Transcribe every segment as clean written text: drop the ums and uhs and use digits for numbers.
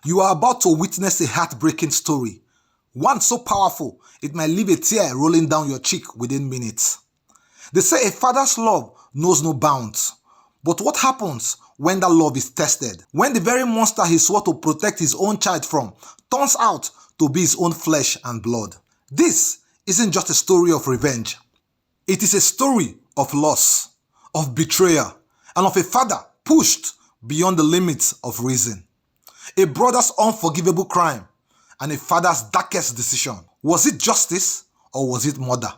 You are about to witness a heartbreaking story. One so powerful, it might leave a tear rolling down your cheek within minutes. They say a father's love knows no bounds. But what happens when that love is tested? When the very monster he swore to protect his own child from turns out to be his own flesh and blood. This isn't just a story of revenge. It is a story of loss, of betrayal, and of a father pushed beyond the limits of reason. A brother's unforgivable crime and a father's darkest decision. Was it justice or was it murder?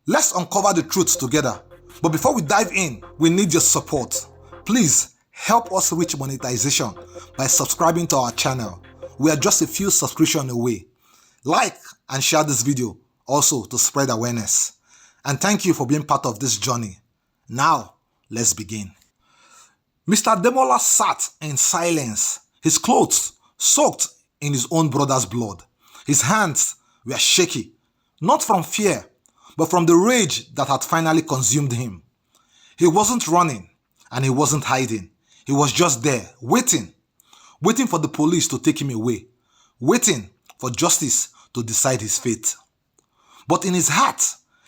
Let's uncover the truth together. But before we dive in, we need your support. Please help us reach monetization by subscribing to our channel. We are just a few subscriptions away. Like and share this video also to spread awareness. And thank you for being part of this journey. Now, let's begin. Mr. Ademola sat in silence, his clothes soaked in his own brother's blood. His hands were shaky, not from fear, but from the rage that had finally consumed him. He wasn't running and he wasn't hiding. He was just there, waiting for the police to take him away, waiting for justice to decide his fate. But in his heart,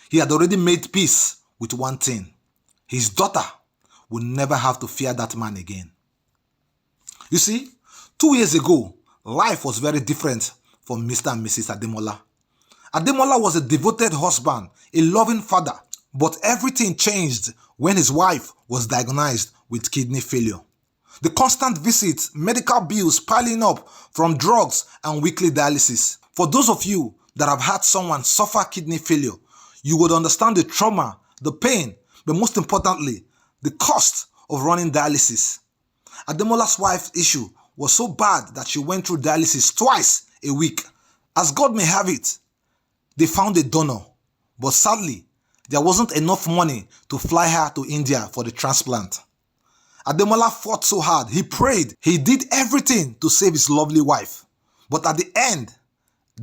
he had already made peace with one thing. His daughter would never have to fear that man again. You see, 2 years ago, life was very different for Mr. and Mrs. Ademola. Ademola was a devoted husband, a loving father, but everything changed when his wife was diagnosed with kidney failure. The constant visits, medical bills piling up from drugs and weekly dialysis. For those of you that have had someone suffer kidney failure, you would understand the trauma, the pain, but most importantly, the cost of running dialysis. Ademola's wife's issue was so bad that she went through dialysis twice a week. As God may have it, they found a donor, but sadly, there wasn't enough money to fly her to India for the transplant. Ademola fought so hard, he prayed, he did everything to save his lovely wife. But at the end,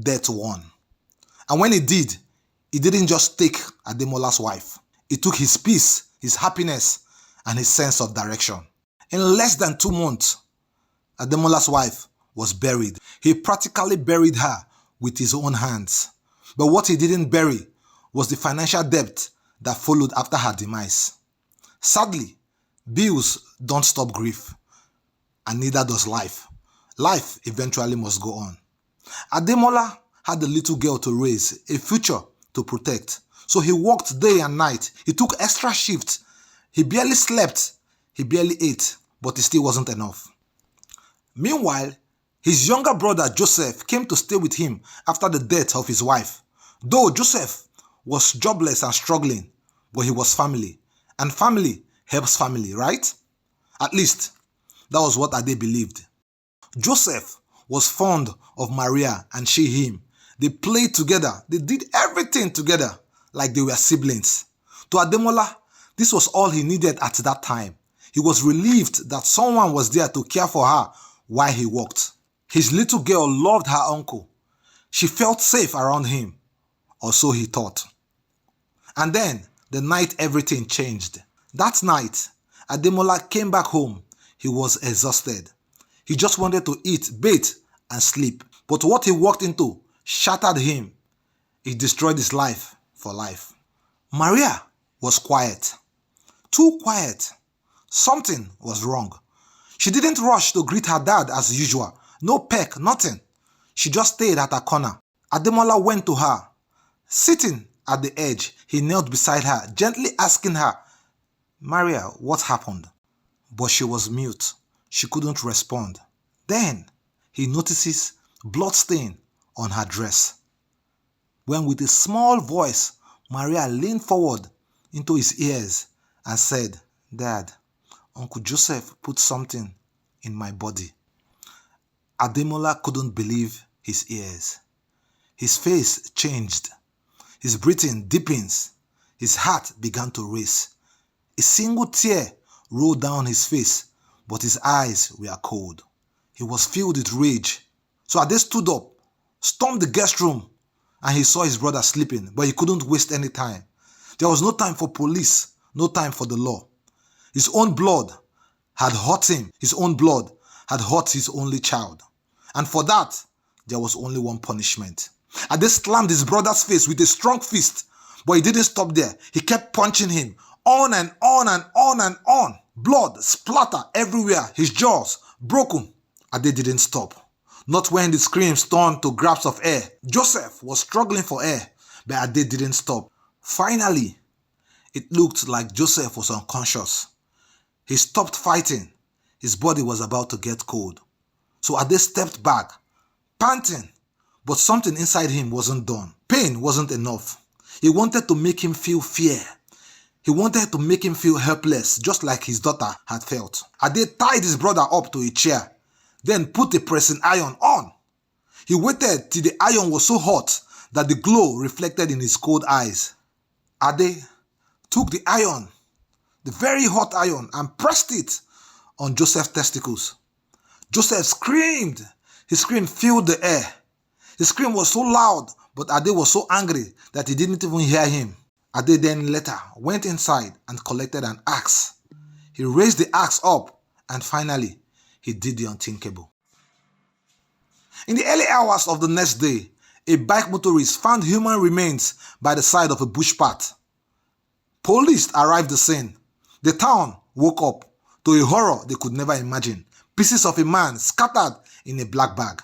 death won. And when he did, he didn't just take Ademola's wife. He took his peace, his happiness, and his sense of direction. In less than 2 months, Ademola's wife was buried. He practically buried her with his own hands. But what he didn't bury was the financial debt that followed after her demise. Sadly, bills don't stop grief, and neither does life. Life eventually must go on. Ademola had a little girl to raise, a future to protect. So he worked day and night. He took extra shifts. He barely slept. He barely ate, but it still wasn't enough. Meanwhile, his younger brother Joseph came to stay with him after the death of his wife. Though Joseph was jobless and struggling, but he was family. And family helps family, right? At least, that was what Ade believed. Joseph was fond of Maria and she him. They played together. They did everything together like they were siblings. To Ademola, this was all he needed at that time. He was relieved that someone was there to care for her while he worked. His little girl loved her uncle. She felt safe around him, or so he thought. And then, the night everything changed. That night, Ademola came back home. He was exhausted. He just wanted to eat, bathe, and sleep. But what he walked into shattered him. It destroyed his life for life. Maria was quiet. Too quiet. Something was wrong. She didn't rush to greet her dad as usual. No peck, nothing. She just stayed at her corner. Ademola went to her. Sitting at the edge, he knelt beside her, gently asking her, "Maria, what happened?" But she was mute. She couldn't respond. Then he notices blood stain on her dress. When with a small voice, Maria leaned forward into his ears and said, "Dad, Uncle Joseph put something in my body." Ademola couldn't believe his ears. His face changed. His breathing deepens. His heart began to race. A single tear rolled down his face, but his eyes were cold. He was filled with rage. So Ade stood up, stormed the guest room, and he saw his brother sleeping, but he couldn't waste any time. There was no time for police, no time for the law. His own blood had hurt him. His own blood had hurt his only child. And for that, there was only one punishment. Ade slammed his brother's face with a strong fist, but he didn't stop there. He kept punching him on and on and on and on. Blood splatter everywhere, his jaws broken. Ade didn't stop. Not when the screams turned to grabs of air. Joseph was struggling for air, but Ade didn't stop. Finally, it looked like Joseph was unconscious. He stopped fighting. His body was about to get cold. So Ade stepped back, panting, but something inside him wasn't done. Pain wasn't enough. He wanted to make him feel fear. He wanted to make him feel helpless, just like his daughter had felt. Ade tied his brother up to a chair, then put a pressing iron on. He waited till the iron was so hot that the glow reflected in his cold eyes. Ade took the iron, the very hot iron, and pressed it on Joseph's testicles. Joseph screamed. His scream filled the air. His scream was so loud, but Ade was so angry that he didn't even hear him. Ade then later went inside and collected an axe. He raised the axe up and finally he did the unthinkable. In the early hours of the next day, a bike motorist found human remains by the side of a bush path. Police arrived at the scene. The town woke up to a horror they could never imagine. Pieces of a man scattered in a black bag.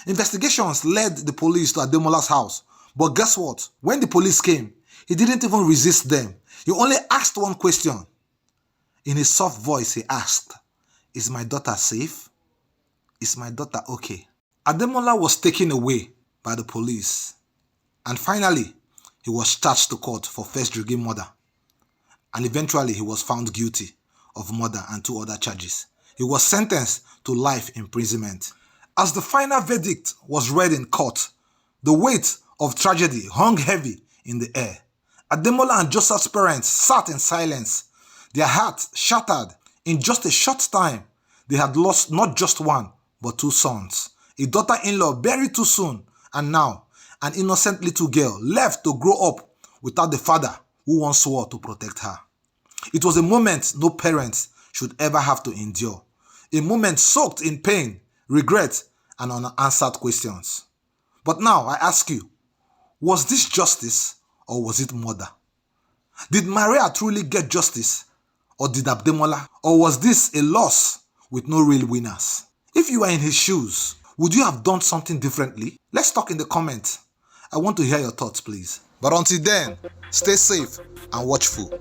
Investigations led the police to Ademola's house. But guess what? When the police came, he didn't even resist them. He only asked one question. In his soft voice, he asked, "Is my daughter safe? Is my daughter okay?" Ademola was taken away by the police. And finally, he was charged to court for first-degree murder. And eventually, he was found guilty of murder and 2 other charges. He was sentenced to life imprisonment. As the final verdict was read in court, the weight of tragedy hung heavy in the air. Ademola and Joseph's parents sat in silence, their hearts shattered. In just a short time, they had lost not just one, but 2 sons, a daughter-in-law buried too soon, and now an innocent little girl left to grow up without the father who once swore to protect her. It was a moment no parents should ever have to endure, a moment soaked in pain, regret, and unanswered questions. But now I ask you, was this justice or was it murder? Did Maria truly get justice, or did Ademola? Or was this a loss with no real winners? If you were in his shoes, would you have done something differently? Let's talk in the comments. I want to hear your thoughts, please. But until then, stay safe and watchful.